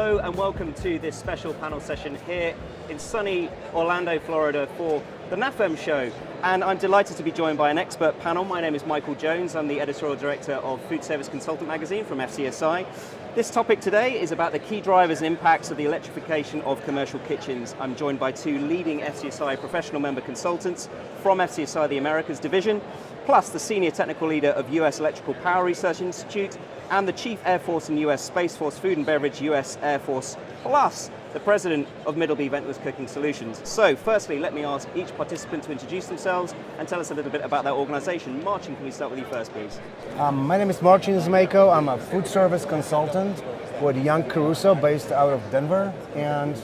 Hello and welcome to this special panel session here in sunny Orlando, Florida for the NAFEM Show. And I'm delighted to be joined by an expert panel. My name is Michael Jones. I'm the editorial director of Foodservice Consultant magazine from FCSI. This topic today is about the key drivers and impacts of the electrification of commercial kitchens. I'm joined by two leading FCSI professional member consultants from FCSI, the Americas division, plus the senior technical leader of US Electrical Power Research Institute and the Chief Air Force and US Space Force Food and Beverage US Air Force, plus the president of Middleby Ventless Cooking Solutions. So firstly, let me ask each participant to introduce themselves and tell us a little bit about their organization. Marcin, can we start with you first, please? My name is Marcin Zmiejko. I'm a food service consultant with YoungCaruso based out of Denver, and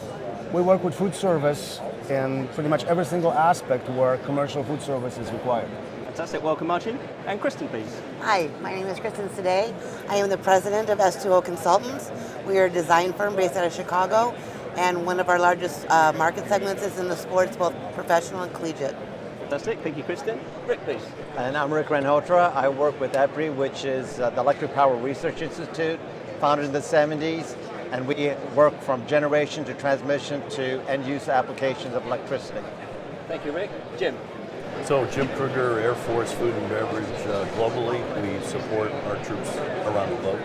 we work with food service in pretty much every single aspect where commercial food service is required. Fantastic, welcome Marcin. And Kristin, please. Hi, my name is Kristin Sedej. I am the president of S2O Consultants. We are a design firm based out of Chicago, and one of our largest market segments is in the sports, both professional and collegiate. Fantastic, thank you Kristin. Rick, please. And I'm Rick Ranhotra. I work with EPRI, which is the Electric Power Research Institute, founded in the 70s, and we work from generation to transmission to end-use applications of electricity. Thank you, Rick. Jim. So Jim Krueger, Air Force Food and Beverage globally. We support our troops around the globe,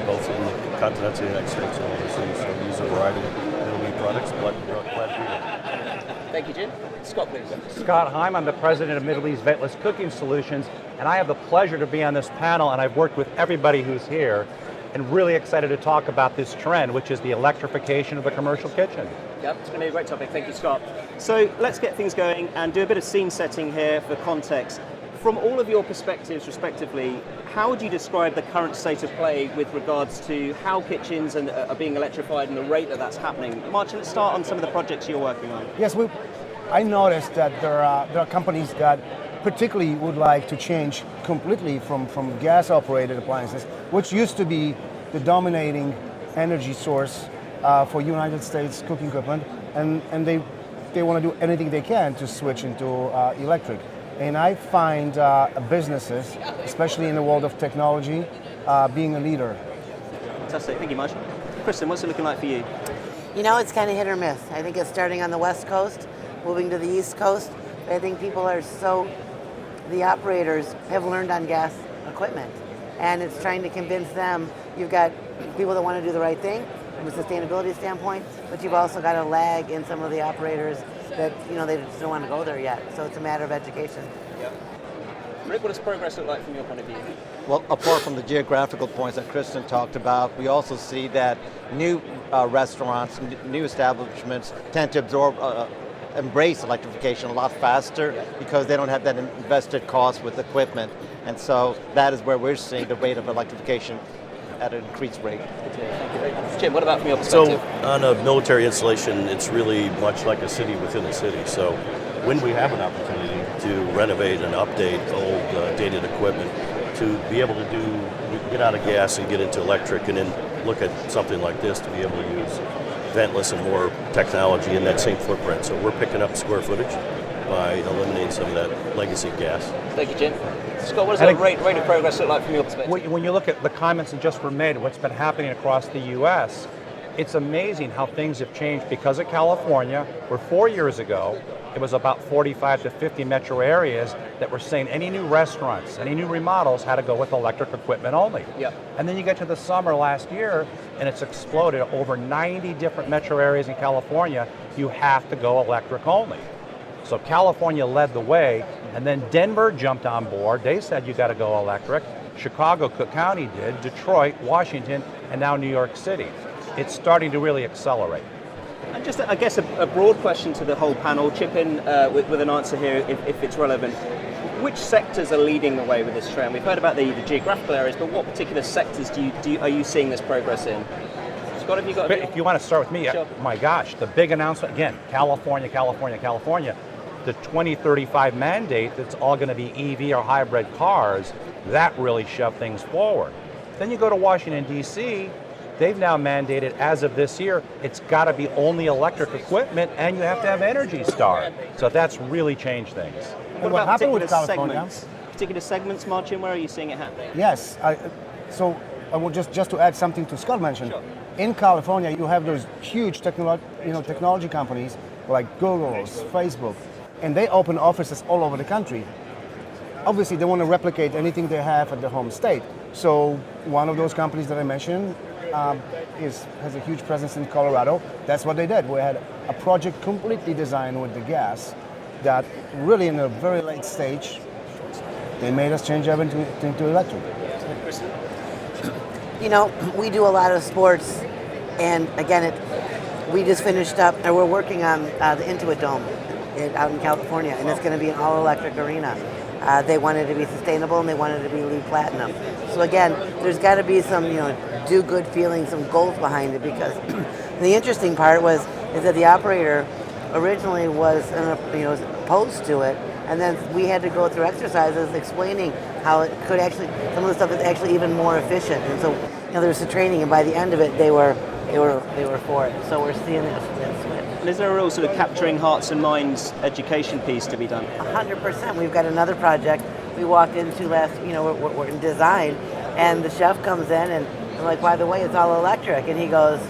both in the continental United States and overseas. So we use a variety of Middleby products, glad to be here. Thank you, Jim. Scott, please. Scott Heim, I'm the president of Middleby's Ventless Cooking Solutions, and I have the pleasure to be on this panel, and I've worked with everybody who's here, and really excited to talk about this trend, which is the electrification of the commercial kitchen. Yep, it's going to be a great topic. Thank you, Scott. So let's get things going and do a bit of scene setting here for context. From all of your perspectives, respectively, how would you describe the current state of play with regards to how kitchens are being electrified and the rate that that's happening? Marcin, let's start on some of the projects you're working on. Yes, I noticed that there are companies that particularly would like to change completely from gas-operated appliances, which used to be the dominating energy source for United States cooking equipment, and they want to do anything they can to switch into electric. And I find businesses, especially in the world of technology, being a leader. Fantastic, thank you, Marcin. Kristin, what's it looking like for you? You know, it's kind of hit or miss. I think it's starting on the West Coast, moving to the East Coast. But I think people are the operators have learned on gas equipment, and it's trying to convince them. You've got people that want to do the right thing from a sustainability standpoint, but you've also got a lag in some of the operators that, they just don't want to go there yet. So it's a matter of education. Yep. Rick, what does progress look like from your point of view? Well, apart from the geographical points that Kristin talked about, we also see that new restaurants, new establishments tend to embrace electrification a lot faster because they don't have that invested cost with equipment. And so that is where we're seeing the rate of electrification at an increased rate. Thank you. Jim, what about from your perspective? So on a military installation, it's really much like a city within a city. So when we have an opportunity to renovate and update old dated equipment, to be able to get out of gas and get into electric, and then look at something like this to be able to use ventless and more technology in that same footprint. So we're picking up square footage by eliminating some of that legacy gas. Thank you, Jim. Scott, what does that rate of progress look like from your perspective? When you look at the comments that just were made, what's been happening across the U.S., it's amazing how things have changed because of California, where 4 years ago, it was about 45 to 50 metro areas that were saying any new restaurants, any new remodels had to go with electric equipment only. Yep. And then you get to the summer last year, and it's exploded. Over 90 different metro areas in California, you have to go electric only. So California led the way, and then Denver jumped on board. They said you got to go electric. Chicago, Cook County did, Detroit, Washington, and now New York City. It's starting to really accelerate. And just, I guess, a broad question to the whole panel. Chip in with an answer here if it's relevant. Which sectors are leading the way with this trend? We've heard about the geographical areas, but what particular sectors are you seeing this progress in? Scott, have you got? If you want to start with me, sure. My gosh, the big announcement again: California. The 2035 mandate that's all going to be EV or hybrid cars. That really shoved things forward. Then you go to Washington D.C. They've now mandated, as of this year, it's got to be only electric equipment, and you have to have Energy Star. So that's really changed things. And what happened with California? Particular segments, Marcin, where are you seeing it happening? Yes. So I will just to add something to Scott mentioned. Sure. in California, you have those huge technology companies like Google, Facebook, and they open offices all over the country. Obviously, they want to replicate anything they have at the home state. So one of those companies that I mentioned has a huge presence in Colorado. That's what they did. We had a project completely designed with the gas that really in a very late stage, they made us change everything to electric. You know, we do a lot of sports, and again, we just finished up, and we're working on the Intuit Dome out in California, and it's going to be an all-electric arena. They wanted to be sustainable, and they wanted to be LEED Platinum. So again, there's got to be some, do-good feeling, some goals behind it, because the interesting part is that the operator originally was opposed to it, and then we had to go through exercises explaining how it could actually, some of the stuff is actually even more efficient. And so, there's the training, and by the end of it, they were for it. So we're seeing that switch. And is there a real sort of capturing hearts and minds education piece to be done? 100%. We've got another project we walked into we're in design, and the chef comes in, and I'm like, by the way, it's all electric, and he goes,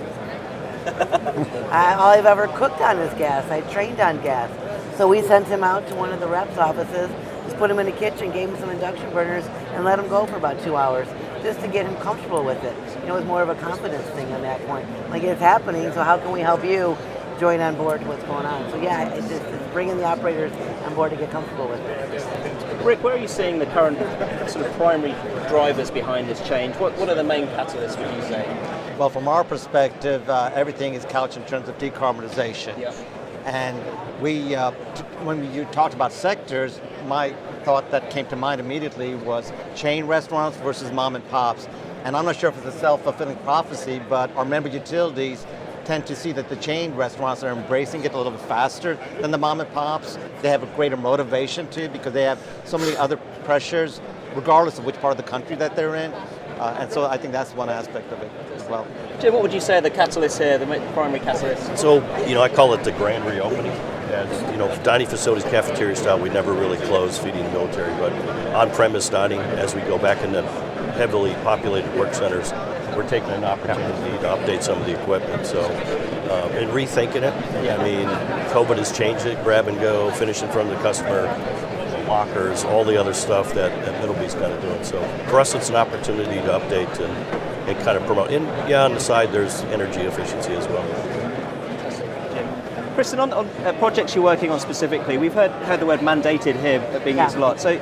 all I've ever cooked on is gas. I trained on gas. So we sent him out to one of the reps' offices, just put him in the kitchen, gave him some induction burners, and let him go for about 2 hours, just to get him comfortable with it. It was more of a confidence thing on that point. Like, it's happening, so how can we help you join on board to what's going on? So yeah, it's bringing the operators on board to get comfortable with it. Rick, where are you seeing the current sort of primary drivers behind this change? What are the main catalysts, would you say? Well, from our perspective, everything is couched in terms of decarbonization. Yeah. And we, when you talked about sectors, my thought that came to mind immediately was chain restaurants versus mom and pops. And I'm not sure if it's a self-fulfilling prophecy, but our member utilities tend to see that the chain restaurants are embracing it a little bit faster than the mom and pops. They have a greater motivation to, because they have so many other pressures, regardless of which part of the country that they're in. And so I think that's one aspect of it as well. Jim, what would you say are the catalysts here, the primary catalysts? So, I call it the grand reopening. As dining facilities, cafeteria style, we never really close feeding the military, but on-premise dining, as we go back into heavily populated work centers, we're taking an opportunity to update some of the equipment. So, and rethinking it. I mean, COVID has changed it, grab and go, finish in front of the customer, lockers, all the other stuff that Middleby's kind of doing. So for us, it's an opportunity to update and kind of promote. And on the side, there's energy efficiency as well. Kristin, on projects you're working on specifically, we've heard the word mandated here being used a lot. So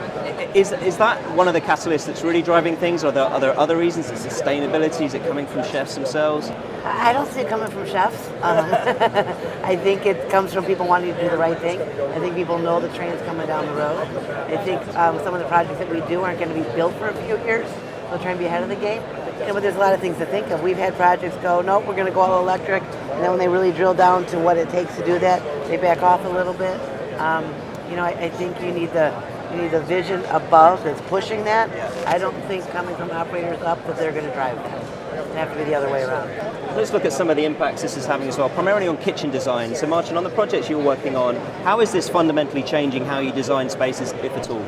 is that one of the catalysts that's really driving things, or are there other reasons? Is sustainability? Is it coming from chefs themselves? I don't see it coming from chefs. I think it comes from people wanting to do the right thing. I think people know the train's coming down the road. I think some of the projects that we do aren't going to be built for a few years. We'll try and be ahead of the game. But there's a lot of things to think of. We've had projects go, nope, we're going to go all electric. And then when they really drill down to what it takes to do that, they back off a little bit. I think you need the vision above that's pushing that. I don't think coming from operators up that they're going to drive that. It have to be the other way around. Let's look at some of the impacts this is having as well, primarily on kitchen design. So Marcin, on the projects you're working on, how is this fundamentally changing how you design spaces, if at all?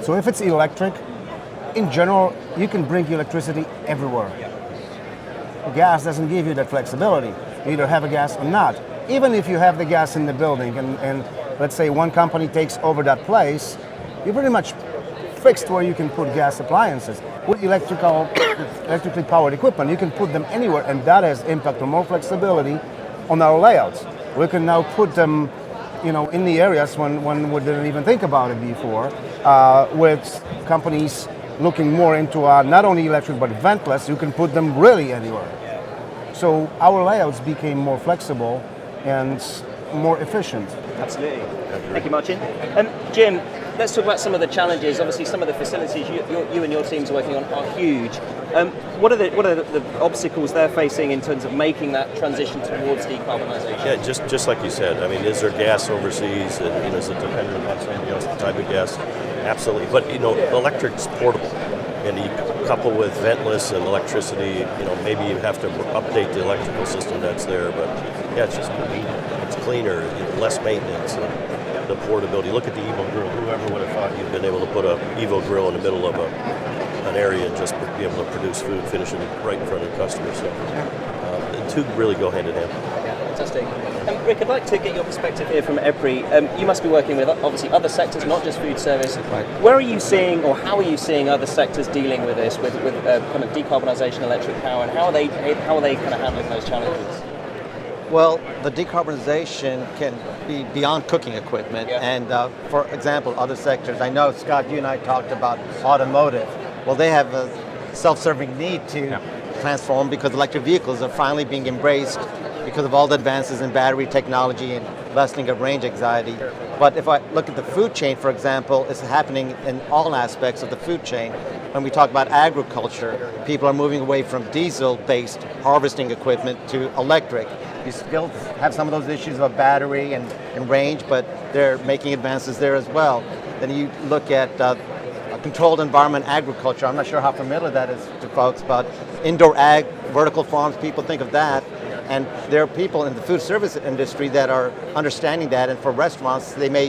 So if it's electric, in general, you can bring electricity everywhere. Gas doesn't give you that flexibility. You either have a gas or not. Even if you have the gas in the building and let's say one company takes over that place, you're pretty much fixed where you can put gas appliances. With electrically powered equipment, you can put them anywhere, and that has impact on more flexibility on our layouts. We can now put them, in the areas when we didn't even think about it before, with companies looking more into not only electric but ventless. You can put them really anywhere. So our layouts became more flexible and more efficient. Absolutely. Thank you, Marcin. Jim, let's talk about some of the challenges. Obviously, some of the facilities you and your teams are working on are huge. What are the obstacles they're facing in terms of making that transition towards decarbonisation? Yeah, just like you said. I mean, is there gas overseas, and is it dependent on something else, the type of gas? Absolutely. But electric's portable, and you couple with ventless and electricity. Maybe you have to update the electrical system that's there. But yeah, it's just it's cleaner, less maintenance. The portability. Look at the Evo grill. Whoever would have thought you'd been able to put a Evo grill in the middle of an area and just be able to produce food, finish it right in front of the customer. So two really go hand in hand. Yeah, fantastic. Rick, I'd like to get your perspective here from EPRI. You must be working with obviously other sectors, not just food service. Right. Where are you seeing, or how are you seeing other sectors dealing with this, with kind of decarbonisation, electric power, and how are they kind of handling those challenges? Well, the decarbonization can be beyond cooking equipment. Yeah. And for example, other sectors, I know, Scott, you and I talked about automotive. Well, they have a self-serving need to transform because electric vehicles are finally being embraced because of all the advances in battery technology and lessening of range anxiety. But if I look at the food chain, for example, it's happening in all aspects of the food chain. When we talk about agriculture, people are moving away from diesel-based harvesting equipment to electric. You still have some of those issues of battery and range, but they're making advances there as well. Then you look at a controlled environment agriculture. I'm not sure how familiar that is to folks, but indoor ag, vertical farms, people think of that. And there are people in the food service industry that are understanding that, and for restaurants, they may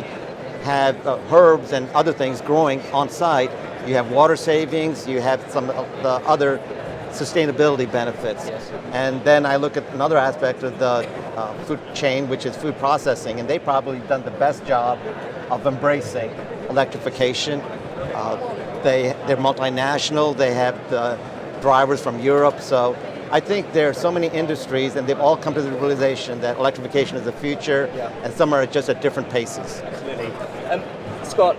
have herbs and other things growing on site. You have water savings, you have some of the other sustainability benefits. Yes. And then I look at another aspect of the food chain, which is food processing, and they've probably done the best job of embracing electrification. They're multinational, they have the drivers from Europe, so I think there are so many industries, and they've all come to the realization that electrification is the future, and some are just at different paces. Absolutely. Scott,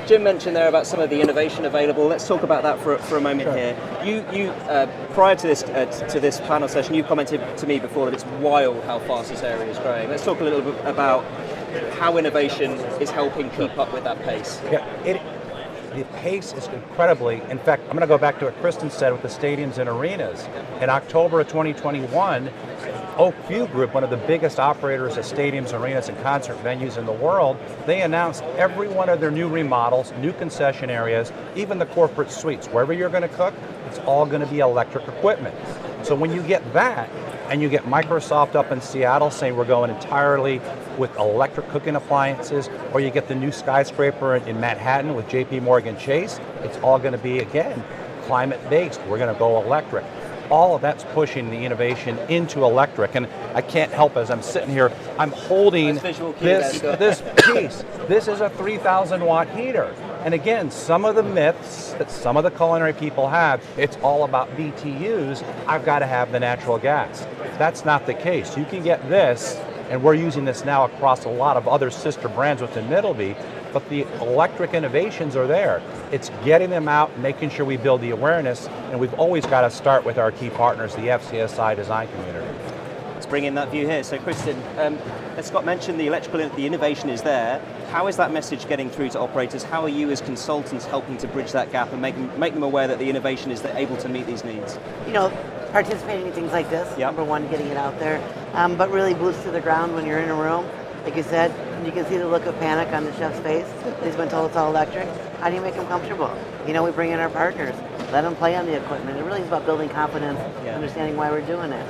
Jim mentioned there about some of the innovation available. Let's talk about that for a moment here. You prior to this panel session, you commented to me before that it's wild how fast this area is growing. Let's talk a little bit about how innovation is helping keep up with that pace. Yeah, the pace is incredibly, in fact, I'm going to go back to what Kristin said with the stadiums and arenas. In October of 2021, Oak View Group, one of the biggest operators of stadiums, arenas, and concert venues in the world, they announced every one of their new remodels, new concession areas, even the corporate suites, wherever you're going to cook, it's all going to be electric equipment. So when you get that, and you get Microsoft up in Seattle saying we're going entirely with electric cooking appliances, or you get the new skyscraper in Manhattan with JP Morgan Chase, it's all going to be, again, climate-based. We're going to go electric. All of that's pushing the innovation into electric, and I can't help as I'm sitting here, I'm holding this piece. This is a 3,000 watt heater. And again, some of the myths that some of the culinary people have, it's all about BTUs, I've got to have the natural gas. That's not the case. You can get this, and we're using this now across a lot of other sister brands within Middleby, but the electric innovations are there. It's getting them out, making sure we build the awareness, and we've always got to start with our key partners, the FCSI design community. Let's bring in that view here. So Kristin, as Scott mentioned, the innovation is there. How is that message getting through to operators? How are you as consultants helping to bridge that gap and make them aware that the innovation is able to meet these needs? You know, participating in things like this, number one, getting it out there, but really boots to the ground when you're in a room. Like you said, you can see the look of panic on the chef's face. He's been told it's all electric. How do you make them comfortable? You know, we bring in our partners, let them play on the equipment. It really is about building confidence, understanding why we're doing it.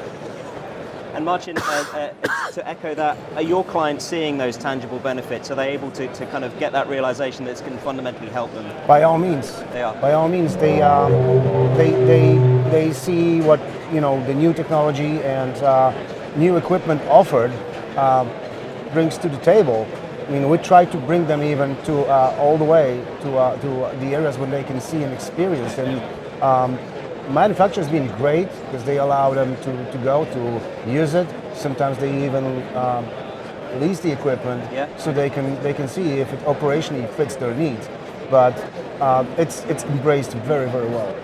And Marcin, to echo that, are your clients seeing those tangible benefits? Are they able to kind of get that realization that it's going to fundamentally help them? By all means. They are. By all means, they see what, you know, the new technology and new equipment offered brings to the table. I mean, we try to bring them even to all the way to the areas where they can see and experience. And manufacturers been great because they allow them to go to use it. Sometimes they even lease the equipment so they can see if it operationally fits their needs. But it's embraced very, very well.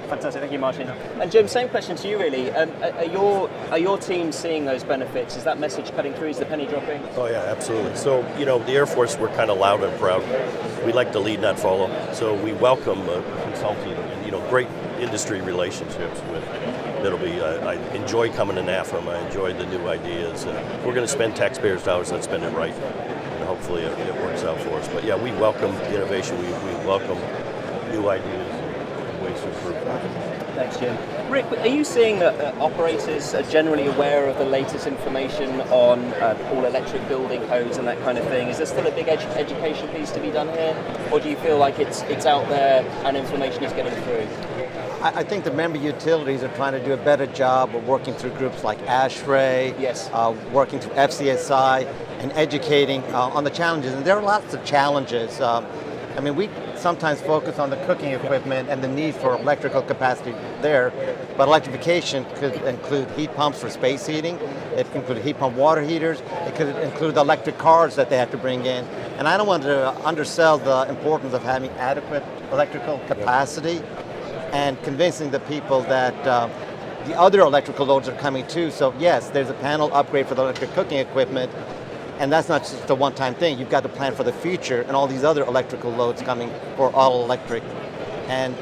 Fantastic, thank you, Marcin. And Jim, same question to you, really. Are your team seeing those benefits? Is that message cutting through? Is the penny dropping? Oh yeah, absolutely. So, you know, the Air Force, we're kind of loud and proud. We like to lead, not follow. So we welcome consulting and, you know, great industry relationships with Middleby. I enjoy coming to NAFEM. I enjoy the new ideas. We're going to spend taxpayers' dollars, let's spend it right. And hopefully it works out for us. But yeah, we welcome innovation. We welcome new ideas. Thanks, Jim. Rick, are you seeing that operators are generally aware of the latest information on all electric building codes and that kind of thing? Is there still a big education piece to be done here, or do you feel like it's out there and information is getting through? I think the member utilities are trying to do a better job of working through groups like ASHRAE, Yes. working through FCSI, and educating on the challenges. And there are lots of challenges. I mean, we sometimes focus on the cooking equipment and the need for electrical capacity there, but electrification could include heat pumps for space heating. It can include heat pump water heaters. It could include the electric cars that they have to bring in. And I don't want to undersell the importance of having adequate electrical capacity and convincing the people that the other electrical loads are coming too. So yes, there's a panel upgrade for the electric cooking equipment, and that's not just a one-time thing. You've got to plan for the future and all these other electrical loads coming for all electric. And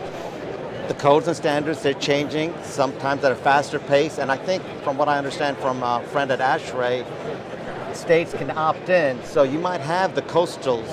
the codes and standards, they're changing, sometimes at a faster pace. And I think from what I understand from a friend at ASHRAE, states can opt in. So you might have the coastals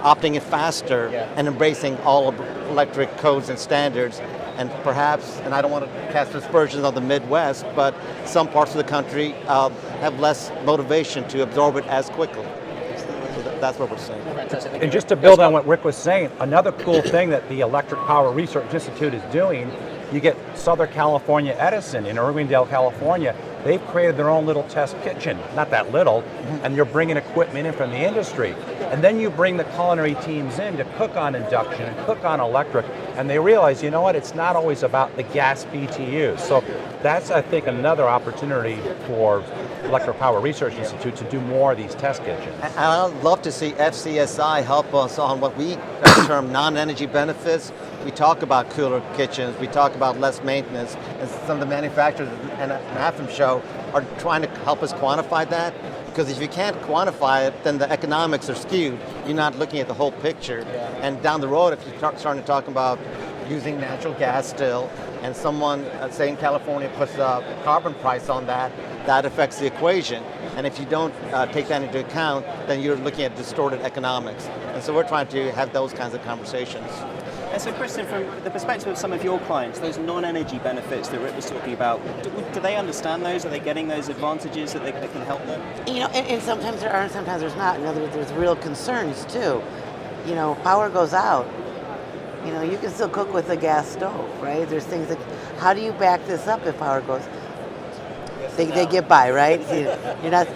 opting in faster and embracing all of electric codes and standards. And perhaps, and I don't want to cast aspersions on the Midwest, but some parts of the country have less motivation to absorb it as quickly. So that's what we're saying. Fantastic. And just to build on what Rick was saying, another cool thing that the Electric Power Research Institute is doing, you get Southern California Edison in Irwindale, California. They've created their own little test kitchen, not that little, and you're bringing equipment in from the industry. And then you bring the culinary teams in to cook on induction and cook on electric, and they realize, you know what, it's not always about the gas BTUs. So that's, I think, another opportunity for Electric Power Research Institute to do more of these test kitchens. And I'd love to see FCSI help us on what we term non-energy benefits. We talk about cooler kitchens, we talk about less maintenance, and some of the manufacturers and NAFEM Show are trying to help us quantify that. Because if you can't quantify it, then the economics are skewed. You're not looking at the whole picture. And down the road, if you start starting to talk about using natural gas still, and someone, say in California, puts a carbon price on that, that affects the equation. And if you don't take that into account, then you're looking at distorted economics. And so we're trying to have those kinds of conversations. And so, Kristin, from the perspective of some of your clients, those non-energy benefits that Rick was talking about, do they understand those? Are they getting those advantages that can help them? You know, and sometimes there are, and sometimes there's not. In other words, there's real concerns too. You know, power goes out. You know, you can still cook with a gas stove, right? There's things that, how do you back this up if power goes? They get by, right? You're not,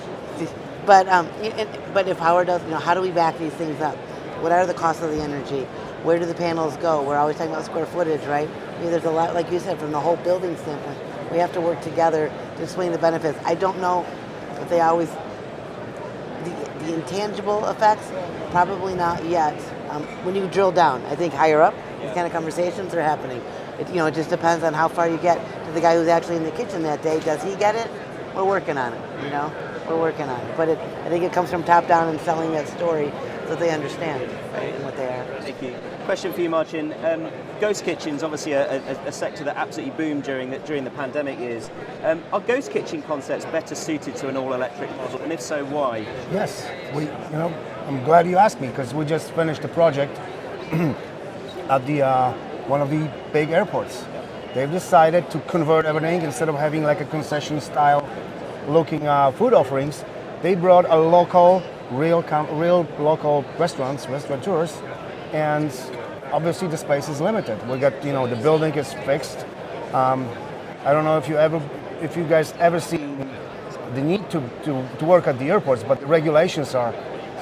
but if power does, you know, how do we back these things up? What are the costs of the energy? Where do the panels go? We're always talking about square footage, right? I mean, there's a lot, like you said, from the whole building standpoint. We have to work together to swing the benefits. I don't know if they always, the intangible effects, probably not yet. When you drill down, I think higher up, these kind of conversations are happening. It just depends on how far you get to the guy who's actually in the kitchen that day. Does he get it? We're working on it, We're working on it. But I think it comes from top down and selling that story so they understand, right, and what they are. Thank you. Question for you, Marcin. Ghost kitchens, obviously a sector that absolutely boomed during the pandemic years. Are ghost kitchen concepts better suited to an all-electric model, and if so, why? Yes, I'm glad you asked me because we just finished a project at the one of the big airports. They've decided to convert everything instead of having like a concession-style looking food offerings. They brought a local, real local restaurateurs, and obviously the space is limited. We got the building is fixed. I don't know if you guys ever seen the need to work at the airports, but the regulations are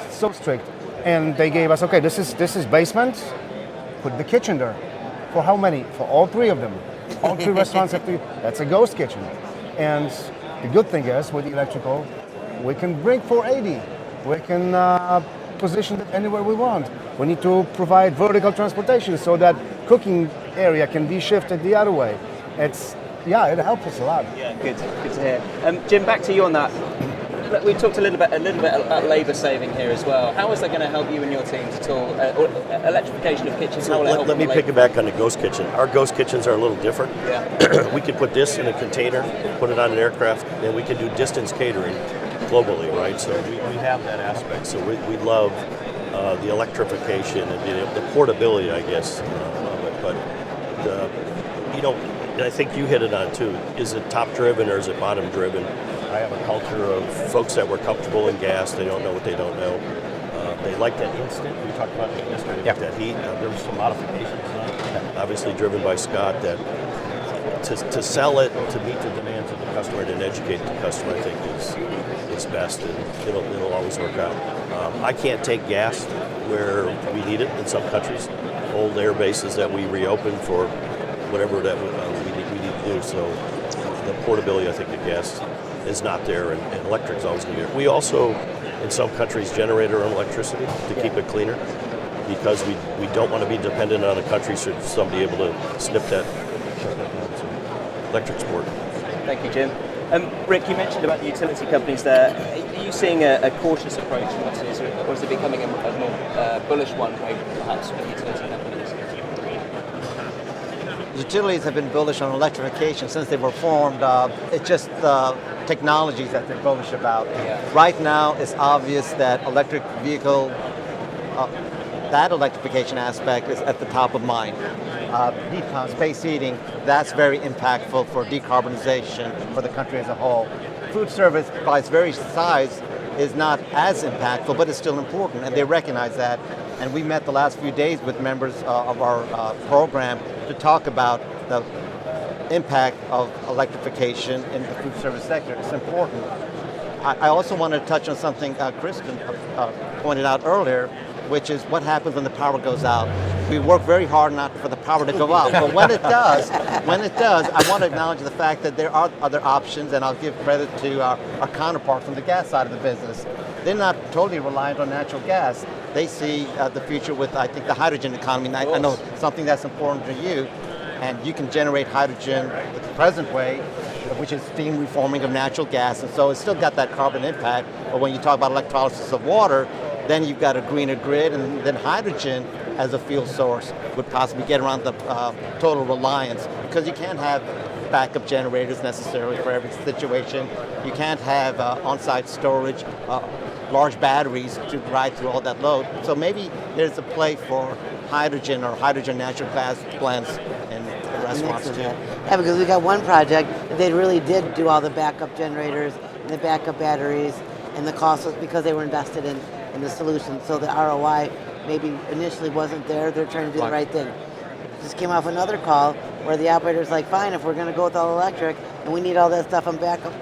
so strict. And they gave us, okay, this is basement, put the kitchen there. For how many? For all three of them. All three restaurants that's a ghost kitchen. And the good thing is with the electrical, we can bring 480. We can position it anywhere we want. We need to provide vertical transportation so that cooking area can be shifted the other way. It helps us a lot. Yeah, good to hear. Jim, back to you on that. We talked a little bit about labour saving here as well. How is that going to help you and your teams at all? Electrification of kitchens, how will it help? Let me pick it back on the ghost kitchen. Our ghost kitchens are a little different. Yeah. We could put this in a container, put it on an aircraft, and we can do distance catering globally, right? So we have that aspect. So we love the electrification and the portability, I guess, of it. But and I think you hit it on too. Is it top driven or is it bottom driven? I have a culture of folks that were comfortable in gas. They don't know what they don't know. They like that instant. We talked about that yesterday. Like that heat. There were some modifications done, obviously driven by Scott, that to sell it, to meet the demands of the customer, and educate the customer, I think is best, and it'll always work out. I can't take gas where we need it in some countries. Old air bases that we reopen for whatever that we need to do. So the portability, I think, of gas is not there, and electric's always going to be there. We also, in some countries, generate our own electricity to keep it cleaner, because we don't want to be dependent on a country should somebody able to snip that. Electric's important. Thank you, Jim. Rick, you mentioned about the utility companies there. Are you seeing a cautious approach towards this, or is it becoming a more bullish one, perhaps, for the utility companies? Utilities have been bullish on electrification since they were formed. It's just the technologies that they're bullish about. Yeah. Right now, it's obvious that electric vehicle, that electrification aspect is at the top of mind. Heat pumps, space heating, that's very impactful for decarbonization for the country as a whole. Food service, by its very size, is not as impactful, but it's still important, and they recognize that. And we met the last few days with members of our program to talk about the impact of electrification in the food service sector. It's important. I also want to touch on something Kristin pointed out earlier, which is what happens when the power goes out. We work very hard not for the power to go out, but when it does, I want to acknowledge the fact that there are other options, and I'll give credit to our counterparts from the gas side of the business. They're not totally reliant on natural gas. They see the future with, I think, the hydrogen economy. And I know something that's important to you, and you can generate hydrogen the present way, which is steam reforming of natural gas, and so it's still got that carbon impact. But when you talk about electrolysis of water, then you've got a greener grid, and then hydrogen as a fuel source would possibly get around the total reliance, because you can't have backup generators necessarily for every situation. You can't have on-site storage, large batteries to ride through all that load. So maybe there's a play for hydrogen or hydrogen natural gas blends in restaurants too. Yeah, because we got one project that they really did do all the backup generators and the backup batteries, and the cost was because they were invested in the solution. So the ROI maybe initially wasn't there. They're trying to do the right thing. Just came off another call where the operator's like, fine, if we're going to go with all electric and we need all that stuff on backup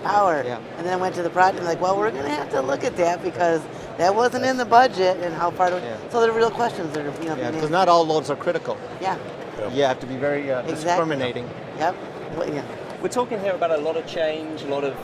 power. Yeah. And then went to the project and like, well, we're going to have to look at that because that wasn't in the budget and how far. So there are real questions that are, Yeah, because not all loads are critical. Yeah. You have to be very discriminating. Yep. Well, yeah. We're talking here about a lot of change, a lot of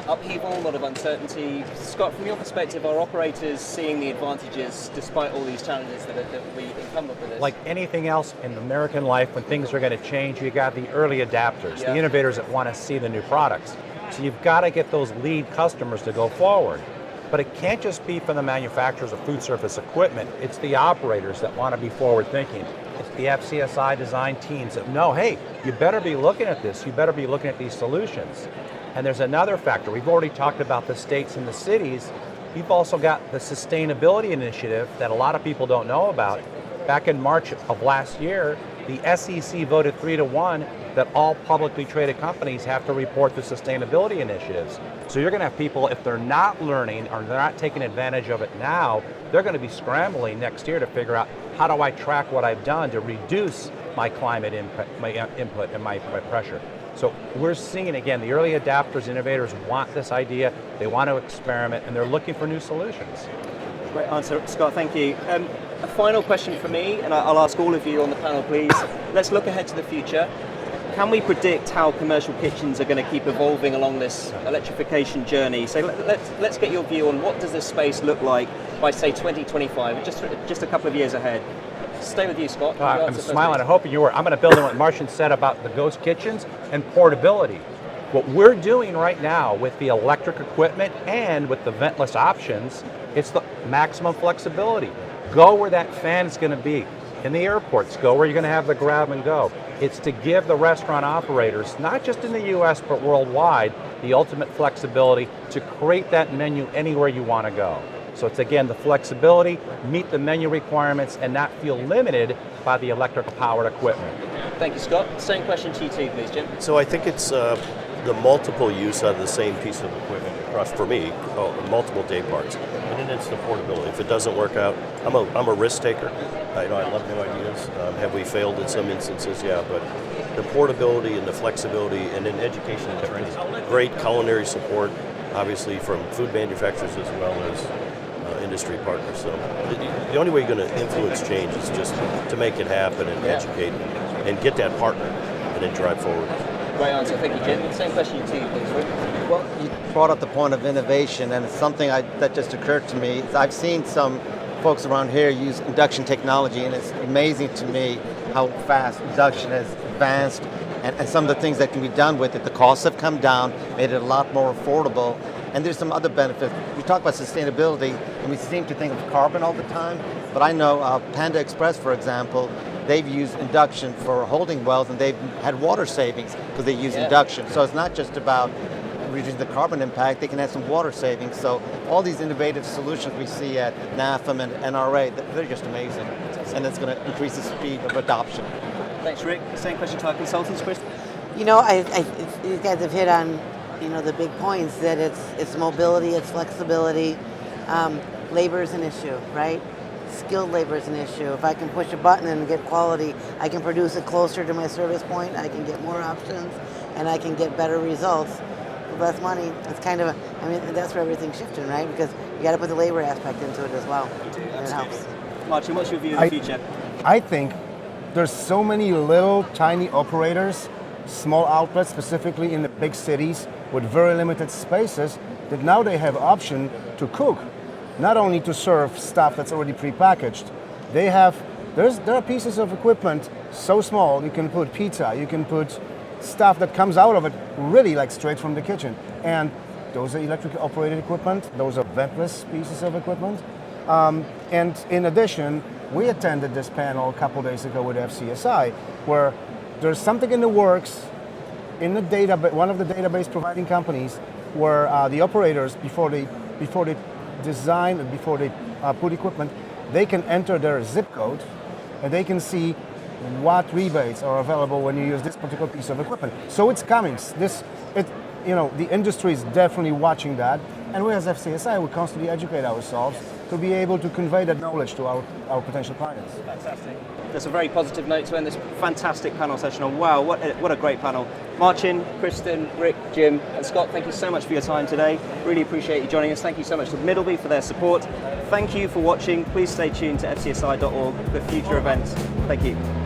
upheaval, a lot of uncertainty. Scott, from your perspective, are operators seeing the advantages despite all these challenges that we incumbent with this? Like anything else in American life, when things are going to change, you got the early adapters, the innovators that want to see the new products. So you've got to get those lead customers to go forward. But it can't just be from the manufacturers of food service equipment. It's the operators that want to be forward thinking. It's the FCSI design teams that know, hey, you better be looking at this. You better be looking at these solutions. And there's another factor. We've already talked about the states and the cities. We've also got the sustainability initiative that a lot of people don't know about. Back in March of last year, the SEC voted 3-1 that all publicly traded companies have to report the sustainability initiatives. So you're going to have people, if they're not learning or they're not taking advantage of it now, they're going to be scrambling next year to figure out, how do I track what I've done to reduce my climate input and my pressure? So we're seeing, again, the early adapters, innovators want this idea, they want to experiment, and they're looking for new solutions. Great answer, Scott, thank you. A final question for me, and I'll ask all of you on the panel, please. Let's look ahead to the future. Can we predict how commercial kitchens are going to keep evolving along this electrification journey? So let's get your view on what does this space look like by, say, 2025, just a couple of years ahead. Stay with you, Scott. I'm smiling and hoping you were. I'm going to build on what Marcin said about the ghost kitchens and portability. What we're doing right now with the electric equipment and with the ventless options, it's the maximum flexibility. Go where that fan is going to be. In the airports, go where you're going to have the grab and go. It's to give the restaurant operators, not just in the US, but worldwide, the ultimate flexibility to create that menu anywhere you want to go. So it's, again, the flexibility, meet the menu requirements, and not feel limited by the electrical-powered equipment. Thank you, Scott. Same question to you too, please, Jim. So I think it's the multiple use of the same piece of equipment across, for me, multiple day parts. And then it's the portability. If it doesn't work out, I'm a risk taker. I love new ideas. Have we failed in some instances? Yeah, but the portability and the flexibility, and then education and training. Great culinary support, obviously from food manufacturers as well as industry partners. So the only way you're going to influence change is just to make it happen and educate and get that partner and then drive forward. Great answer, thank you, Jim. Same question to you, please, Rick. Well, you brought up the point of innovation, and it's something that just occurred to me. I've seen some folks around here use induction technology, and it's amazing to me how fast induction has advanced and some of the things that can be done with it. The costs have come down, made it a lot more affordable, and there's some other benefits. We talk about sustainability, and we seem to think of carbon all the time, but I know Panda Express, for example, they've used induction for holding wells, and they've had water savings because they use induction. So it's not just about reducing the carbon impact, they can have some water savings. So all these innovative solutions we see at NAFEM and NRA, they're just amazing. And it's going to increase the speed of adoption. Thanks, Rick. Same question to our consultants, Chris. You know, you guys have hit on, the big points that it's mobility, it's flexibility. Labor is an issue, right? Skilled labor is an issue. If I can push a button and get quality, I can produce it closer to my service point, I can get more options, and I can get better results with less money. It's kind of that's where everything's shifting, right? Because you got to put the labor aspect into it as well. And it helps. Marcin, what's your view of the future? I think there's so many little tiny operators, small outlets specifically in the big cities with very limited spaces, that now they have option to cook, not only to serve stuff that's already prepackaged. There are pieces of equipment so small, you can put pizza, you can put stuff that comes out of it really like straight from the kitchen. And those are electrically operated equipment, those are ventless pieces of equipment. And in addition, we attended this panel a couple days ago with FCSI, where there's something in the works in the one of the database providing companies, where the operators, before they design and before they put equipment, they can enter their zip code and they can see what rebates are available when you use this particular piece of equipment. So it's coming. The industry is definitely watching that, and we as FCSI, we constantly educate ourselves to be able to convey that knowledge to our potential clients. Fantastic. That's a very positive note to end this fantastic panel session on. Wow, what a great panel. Marcin, Kristin, Rick, Jim, and Scott, thank you so much for your time today. Really appreciate you joining us. Thank you so much to Middleby for their support. Thank you for watching. Please stay tuned to fcsi.org for future events. Thank you.